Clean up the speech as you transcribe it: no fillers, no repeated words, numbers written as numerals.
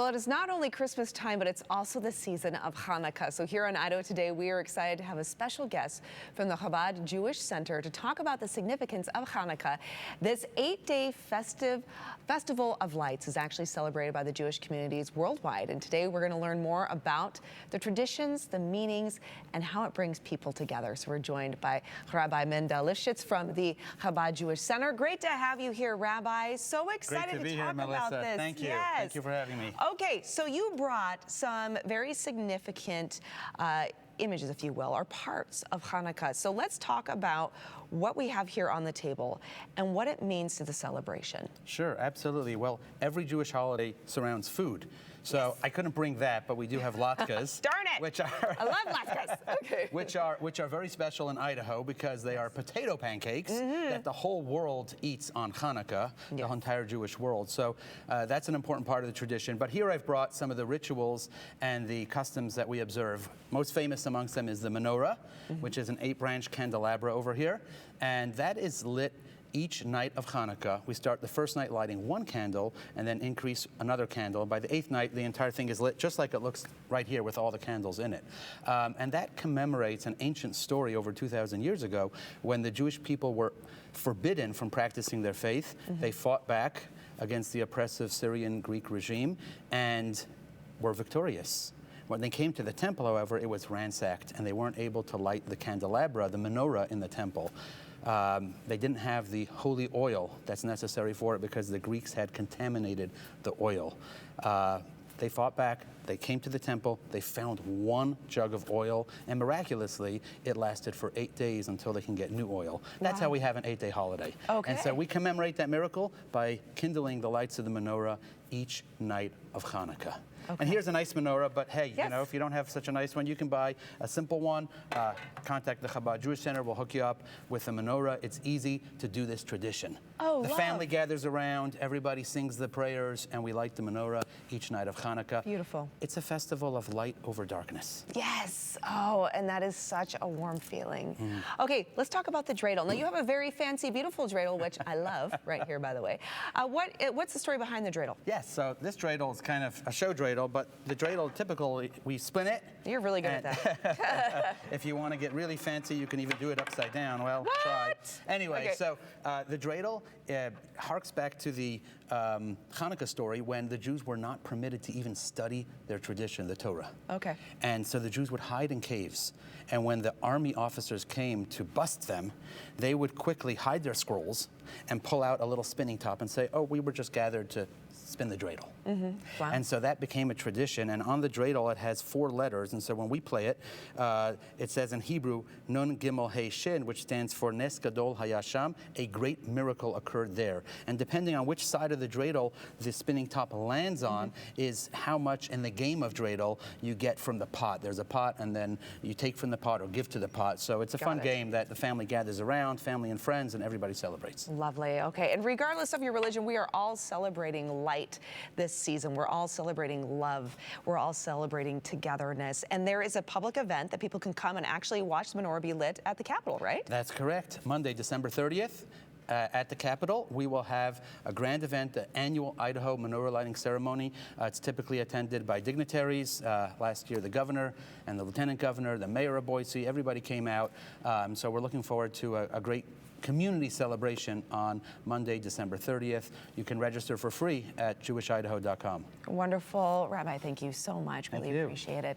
Well, it is not only Christmas time, but it's also the season of Hanukkah. So here on Idaho Today, we are excited to have a special guest from the Chabad Jewish Center to talk about the significance of Hanukkah. This 8-day festival of lights is actually celebrated by the Jewish communities worldwide. And today we're going to learn more about the traditions, the meanings, and how it brings people together. So we're joined by Rabbi Mendel Lifshitz from the Chabad Jewish Center. Great to have you here, Rabbi. So excited to talk about this. Thank you. Yes. Thank you for having me. Okay, so you brought some very significant images, if you will, or parts of Hanukkah. So let's talk about what we have here on the table and what it means to the celebration. Sure, absolutely. Well, every Jewish holiday surrounds food. So yes. I couldn't bring that, but we do have latkes. Darn it! Which are I love latkes. Okay. which are very special in Idaho because they are potato pancakes that the whole world eats on Hanukkah, the entire Jewish world. So that's an important part of the tradition. But here I've brought some of the rituals and the customs that we observe. Most famous amongst them is the menorah, which is an 8-branch candelabra over here, and that is lit each night of Hanukkah. We start the first night lighting one candle and then increase another candle. By the 8th night, the entire thing is lit just like it looks right here with all the candles in it. And that commemorates an ancient story over 2,000 years ago when the Jewish people were forbidden from practicing their faith. They fought back against the oppressive Syrian Greek regime and were victorious. When they came to the temple, however, it was ransacked and they weren't able to light the candelabra, the menorah in the temple. They didn't have the holy oil that's necessary for it because the Greeks had contaminated the oil. They fought back, they came to the temple, they found one jug of oil, and miraculously, it lasted for 8 days until they can get new oil. That's how we have an 8-day holiday. Okay. And so we commemorate that miracle by kindling the lights of the menorah each night of Hanukkah. Okay. And here's a nice menorah, but hey, you know, if you don't have such a nice one, you can buy a simple one. Contact the Chabad Jewish Center. We'll hook you up with a menorah. It's easy to do this tradition. Oh, the family gathers around, everybody sings the prayers, and we light the menorah each night of Hanukkah. Beautiful. It's a festival of light over darkness. Yes. Oh, and that is such a warm feeling. Okay, let's talk about the dreidel. Now, you have a very fancy, beautiful dreidel, which I love right here, by the way. What's the story behind the dreidel? Yes, so this dreidel is kind of a show dreidel, but the dreidel, typically, we spin it. You're really good at that. If you want to get really fancy, you can even do it upside down. Well, try. Anyway, so the dreidel harks back to the Hanukkah story when the Jews were not permitted to even study their tradition, the Torah. Okay. And so the Jews would hide in caves. And when the army officers came to bust them, they would quickly hide their scrolls and pull out a little spinning top and say, oh, we were just gathered to spin the dreidel. Wow. And so that became a tradition, and on the dreidel it has 4 letters, and so when we play it, it says in Hebrew, Nun Gimel He Shin, which stands for Nes Gadol Hayasham, a great miracle occurred there. And depending on which side of the dreidel the spinning top lands on is how much in the game of dreidel you get from the pot. There's a pot, and then you take from the pot or give to the pot. So it's a fun game that the family gathers around, family and friends, and everybody celebrates. Lovely. Okay, and regardless of your religion, we are all celebrating light this season. We're all celebrating love. We're all celebrating togetherness. And there is a public event that people can come and actually watch the menorah be lit at the Capitol, right? That's correct. Monday, December 30th. At the Capitol, we will have a grand event, the annual Idaho menorah lighting ceremony. It's typically attended by dignitaries. Last year, the governor and the lieutenant governor, the mayor of Boise, everybody came out. So we're looking forward to a great community celebration on Monday, December 30th. You can register for free at jewishidaho.com. Wonderful. Rabbi, thank you so much. Really appreciate it.